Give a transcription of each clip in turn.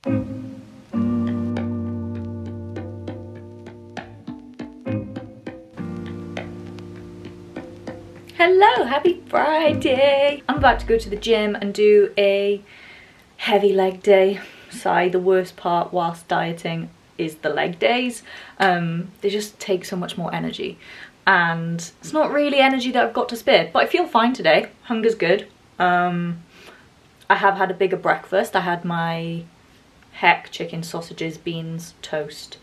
Hello, happy Friday! I'm about to go to the gym and do a heavy leg day. Sigh, the worst part whilst dieting is the leg days. They just take so much more energy. And it's not really energy that I've got to spare, but I feel fine today. Hunger's good. I have had a bigger breakfast. I had my heck chicken, sausages, beans, toast.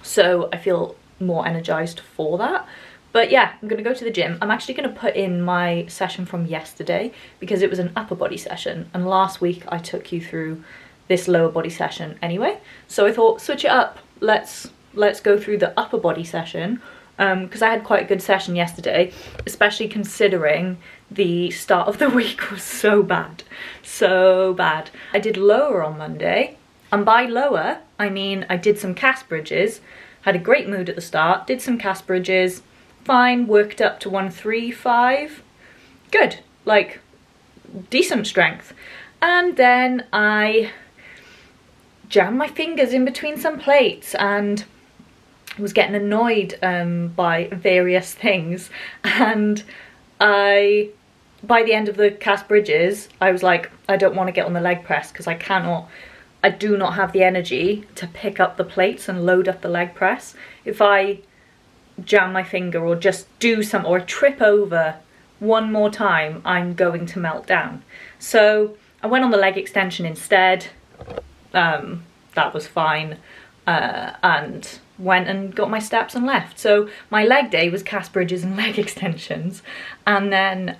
So I feel more energized for that. But yeah, I'm gonna go to the gym. I'm actually gonna put in my session from yesterday because it was an upper body session, and last week I took you through this lower body session anyway. So I thought, switch it up. Let's go through the upper body session because I had quite a good session yesterday, especially considering the start of the week was so bad. So bad. I did lower on Monday, and by lower, I mean I did some cast bridges, had a great mood at the start, did some cast bridges, fine, worked up to 135, good, like decent strength. And then I jammed my fingers in between some plates and was getting annoyed by various things, and by the end of the cast bridges I was like, I don't want to get on the leg press because I do not have the energy to pick up the plates and load up the leg press. If I jam my finger or just do some or trip over one more time, I'm going to melt down. So I went on the leg extension instead. That was fine, and went and got my steps and left. So my leg day was cast bridges and leg extensions, and then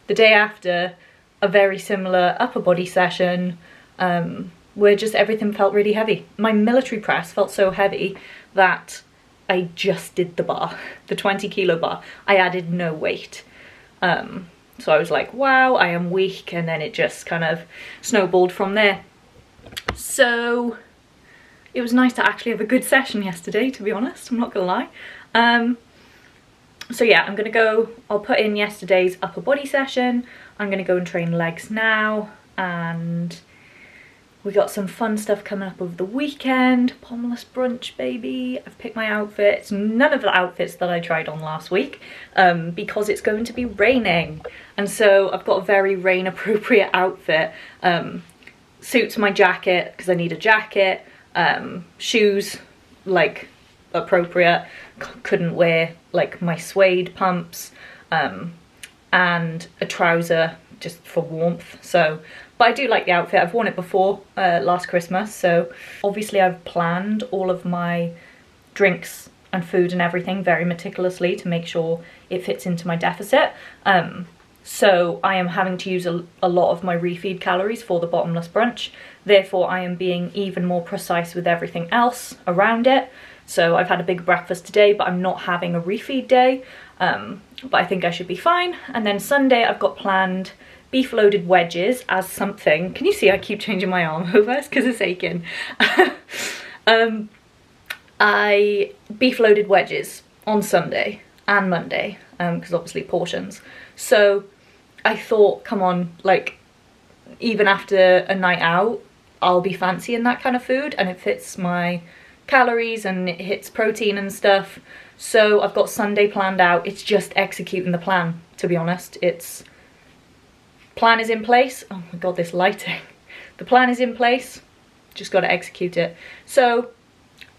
the day after, a very similar upper body session where just everything felt really heavy. My military press felt so heavy that I just did the bar, the 20 kilo bar. I added no weight. So I was like, wow, I am weak. And then it just kind of snowballed from there. So it was nice to actually have a good session yesterday, to be honest. I'm not gonna lie. So yeah, I'll put in yesterday's upper body session. I'm gonna go and train legs now, and we got some fun stuff coming up over the weekend. Bottomless brunch, baby. I've picked my outfits. None of the outfits that I tried on last week because it's going to be raining. And so I've got a very rain appropriate outfit. Suits my jacket because I need a jacket. Shoes, like appropriate. Couldn't wear like my suede pumps. And a trouser just for warmth. So, but I do like the outfit. I've worn it before last Christmas, so obviously I've planned all of my drinks and food and everything very meticulously to make sure it fits into my deficit. So I am having to use a lot of my refeed calories for the bottomless brunch. Therefore, I am being even more precise with everything else around it. So I've had a big breakfast today, but I'm not having a refeed day. But I think I should be fine. And then Sunday I've got planned beef loaded wedges as something. Can you see I keep changing my arm over? It's because it's aching. Beef loaded wedges on Sunday and Monday, because obviously portions. So I thought, come on, like even after a night out, I'll be fancying that kind of food, and it fits my calories and it hits protein and stuff. So I've got Sunday planned out. It's just executing the plan, to be honest. Plan is in place. Oh my god, this lighting. The plan is in place, just got to execute it. So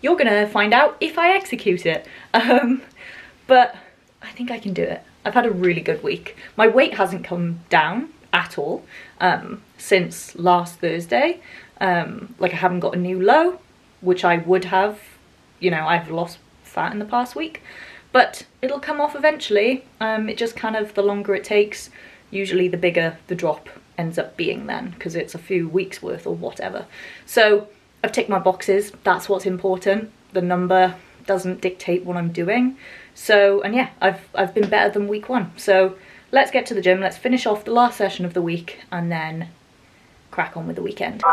you're gonna find out if I execute it. But I think I can do it. I've had a really good week. My weight hasn't come down at all since last Thursday. Like I haven't got a new low, which I would have. You know, I've lost fat in the past week, but it'll come off eventually. It just kind of, the longer it takes, usually the bigger the drop ends up being then, because it's a few weeks worth or whatever. So I've ticked my boxes. That's what's important. The number doesn't dictate what I'm doing. So, and yeah, I've been better than week one. So let's get to the gym. Let's finish off the last session of the week and then crack on with the weekend.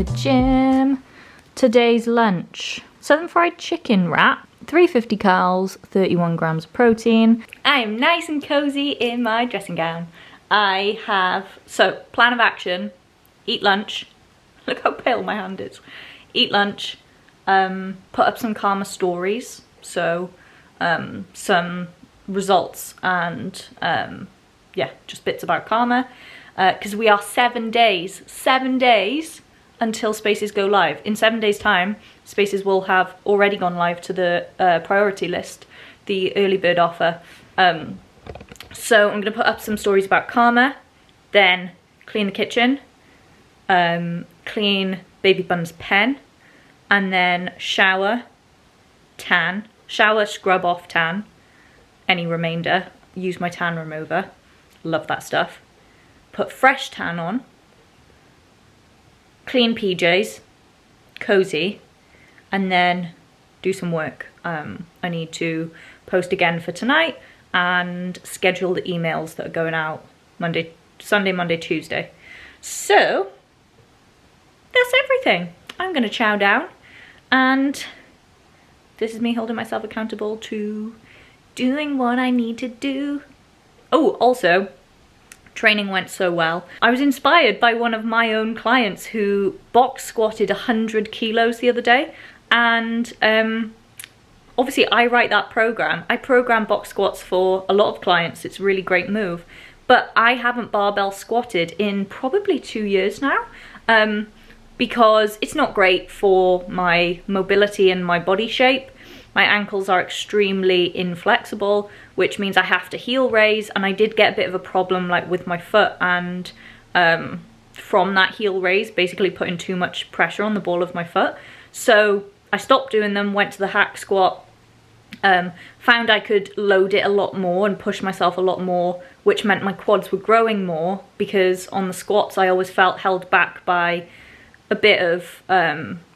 the gym. Today's lunch, southern fried chicken wrap, 350 calories, 31 grams of protein. I am nice and cozy in my dressing gown. I have, so plan of action, eat lunch. Look how pale my hand is. Eat lunch, put up some Karma stories, so some results and yeah, just bits about Karma, because we are 7 days until Spaces go live. In 7 days time, Spaces will have already gone live to the priority list, the early bird offer. So I'm gonna put up some stories about Karma, then clean the kitchen, clean baby Bun's pen, and then shower, tan, shower, scrub off tan, any remainder, use my tan remover, love that stuff, put fresh tan on, clean PJs, cozy, and then do some work. I need to post again for tonight and schedule the emails that are going out Sunday, Monday, Tuesday. So that's everything. I'm gonna chow down, and this is me holding myself accountable to doing what I need to do. Oh, also, training went so well. I was inspired by one of my own clients who box squatted 100 kilos the other day, and obviously I write that program. I program box squats for a lot of clients. It's a really great move, but I haven't barbell squatted in probably 2 years now, because it's not great for my mobility and my body shape. My ankles are extremely inflexible, which means I have to heel raise, and I did get a bit of a problem like with my foot, and from that heel raise basically putting too much pressure on the ball of my foot. So I stopped doing them, went to the hack squat, found I could load it a lot more and push myself a lot more, which meant my quads were growing more, because on the squats I always felt held back by a bit of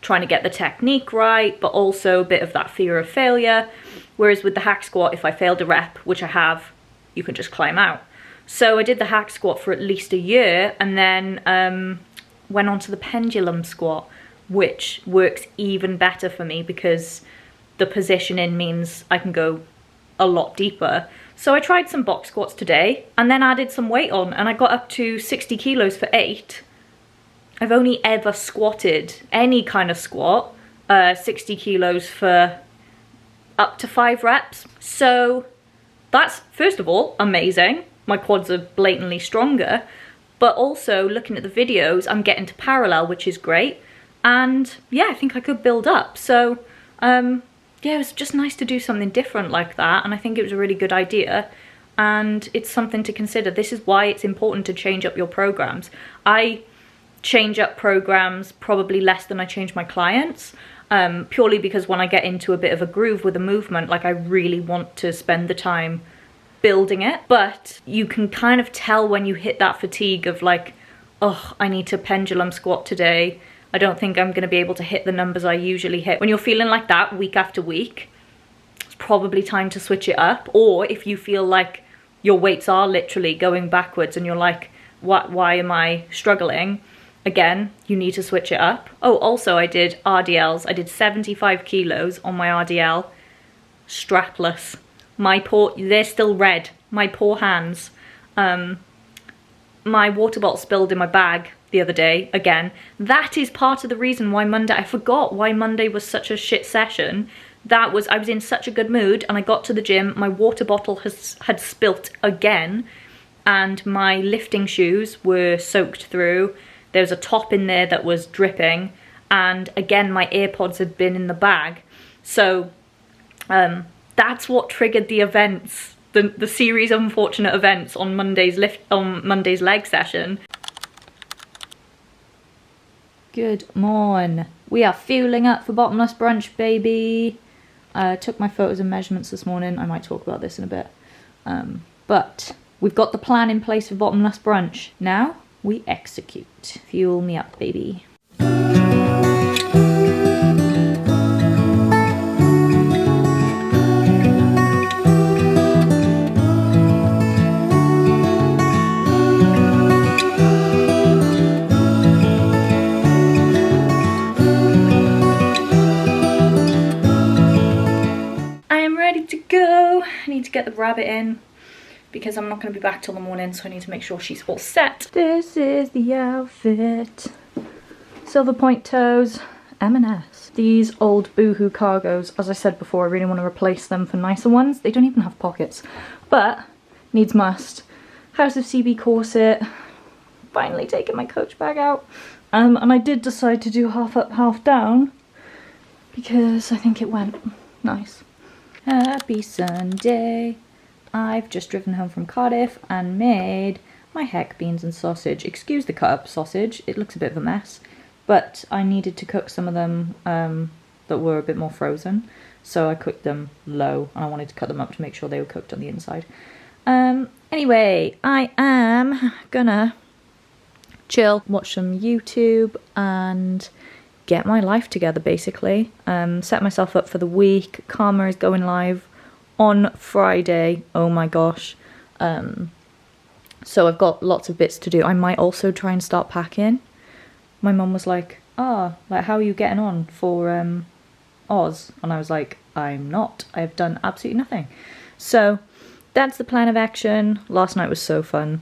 trying to get the technique right, but also a bit of that fear of failure. Whereas with the hack squat, if I failed a rep, which I have, you can just climb out. So I did the hack squat for at least a year, and then went on to the pendulum squat, which works even better for me because the positioning means I can go a lot deeper. So I tried some box squats today and then added some weight on, and I got up to 60 kilos for 8. I've only ever squatted any kind of squat 60 kilos for up to 5 reps. So that's, first of all, amazing. My quads are blatantly stronger, but also looking at the videos, I'm getting to parallel, which is great. And yeah, I think I could build up. So yeah, it was just nice to do something different like that, and I think it was a really good idea, and it's something to consider. This is why it's important to change up your programs. I change up programs probably less than I change my clients, purely because when I get into a bit of a groove with a movement, like I really want to spend the time building it. But you can kind of tell when you hit that fatigue of like, oh, I need to pendulum squat today, I don't think I'm going to be able to hit the numbers I usually hit. When you're feeling like that week after week, it's probably time to switch it up. Or if you feel like your weights are literally going backwards and you're like, why am I struggling? Again, you need to switch it up. Oh, also I did RDLs. I did 75 kilos on my RDL, strapless. My poor, they're still red. My poor hands. My water bottle spilled in my bag the other day again. That is part of the reason why Monday, I forgot why Monday was such a shit session. That was, I was in such a good mood and I got to the gym, my water bottle had spilt again, and my lifting shoes were soaked through. There was a top in there that was dripping, and again my AirPods had been in the bag. So that's what triggered the events, the series of unfortunate events on Monday's leg session. Good morning. We are fueling up for Bottomless brunch, baby. Took my photos and measurements this morning. I might talk about this in a bit. But we've got the plan in place for Bottomless brunch. Now we execute. Fuel me up, baby. I need to get the rabbit in because I'm not going to be back till the morning, so I need to make sure she's all set. This is the outfit. Silver point toes, M&S. These old Boohoo cargos, as I said before, I really want to replace them for nicer ones. They don't even have pockets, but needs must. House of CB corset. Finally taking my Coach bag out. And I did decide to do half up, half down because I think it went nice. Happy Sunday. I've just driven home from Cardiff and made my heck beans and sausage. Excuse the cut up sausage, it looks a bit of a mess, but I needed to cook some of them that were a bit more frozen, so I cooked them low and I wanted to cut them up to make sure they were cooked on the inside. Anyway, I am gonna chill, watch some YouTube and get my life together basically. Set myself up for the week. Karma is going live on Friday. Oh my gosh. So I've got lots of bits to do. I might also try and start packing. My mum was like, how are you getting on for Oz? And I was like, I'm not. I've done absolutely nothing. So that's the plan of action. Last night was so fun.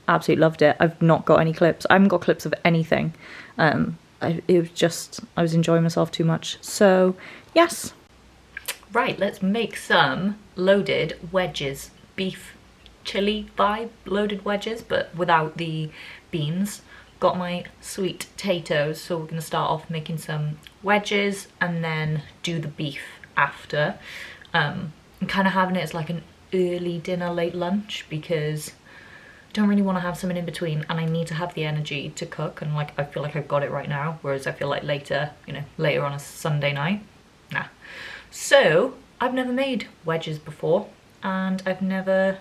Absolutely loved it. I've not got any clips. I haven't got clips of anything. It was just, I was enjoying myself too much. So yes. Right, let's make some loaded wedges. Beef chili vibe loaded wedges, but without the beans. Got my sweet potatoes, so we're going to start off making some wedges and then do the beef after. I'm kind of having it as like an early dinner, late lunch, because I don't really want to have something in between and I need to have the energy to cook, and like I feel like I've got it right now, whereas I feel like later, you know, later on a Sunday night, nah. So I've never made wedges before and I've never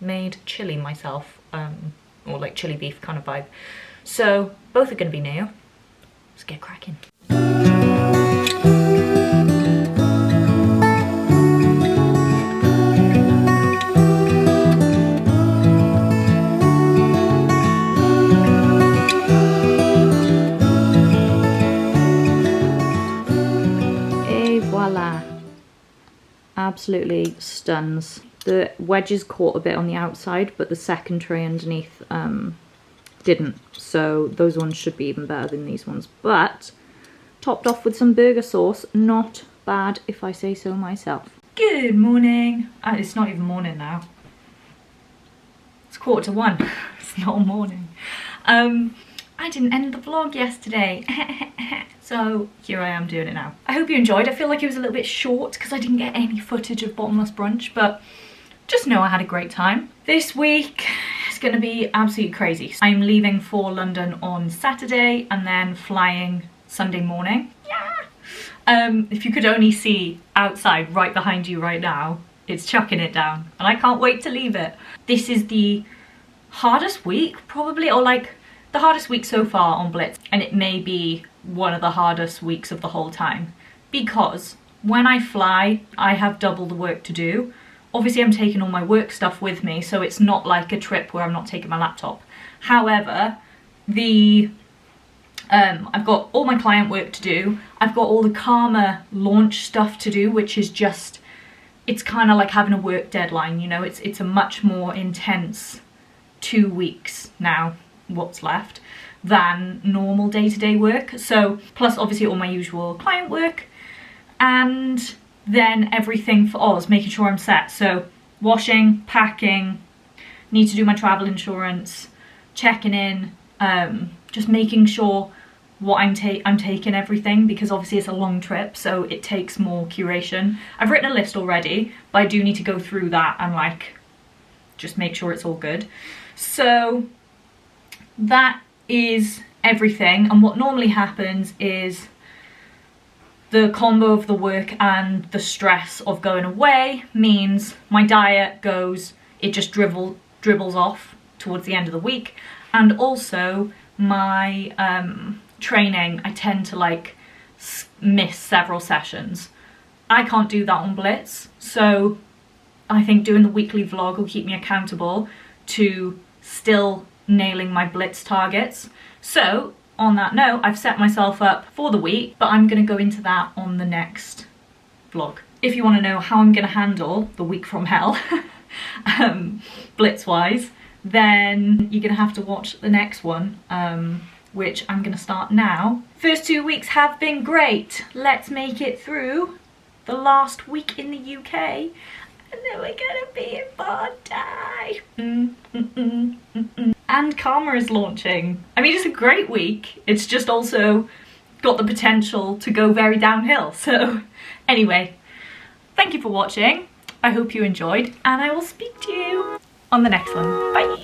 made chili myself, or like chili beef kind of vibe. So both are going to be new. Let's get cracking. Et voila. Absolutely stuns. The wedges caught a bit on the outside, but the second tray underneath didn't. So those ones should be even better than these ones. But topped off with some burger sauce, not bad if I say so myself. Good morning. It's not even morning now. It's 1:15. It's not morning. I didn't end the vlog yesterday. So here I am doing it now. I hope you enjoyed. I feel like it was a little bit short because I didn't get any footage of Bottomless brunch, but just know I had a great time. This week is going to be absolutely crazy. I'm leaving for London on Saturday and then flying Sunday morning. Yeah! If you could only see outside right behind you right now, it's chucking it down and I can't wait to leave it. This is the hardest week probably, or like the hardest week so far on Blitz, and it may be one of the hardest weeks of the whole time, because when I fly I have double the work to do. Obviously I'm taking all my work stuff with me, so it's not like a trip where I'm not taking my laptop. However, I've got all my client work to do, I've got all the Karma launch stuff to do, which is just, it's kind of like having a work deadline, you know, it's a much more intense 2 weeks now, what's left, than normal day-to-day work. So plus obviously all my usual client work, and then everything for Oz, making sure I'm set. So washing, packing, need to do my travel insurance, checking in, just making sure what I'm taking everything, because obviously it's a long trip, so it takes more curation. I've written a list already, but I do need to go through that and like just make sure it's all good. So that is everything, and what normally happens is the combo of the work and the stress of going away means my diet goes, it just dribbles off towards the end of the week, and also my training, I tend to like miss several sessions. I can't do that on Blitz, so I think doing the weekly vlog will keep me accountable to still nailing my Blitz targets. So on that note, I've set myself up for the week, but I'm going to go into that on the next vlog. if you want to know how I'm going to handle the week from hell, Blitz wise, then you're going to have to watch the next one, which I'm going to start now. First 2 weeks have been great. Let's make it through the last week in the UK, and then we're gonna be in Bondi. And Karma is launching. I mean, it's a great week. It's just also got the potential to go very downhill. So anyway, thank you for watching. I hope you enjoyed, and I will speak to you on the next one. Bye.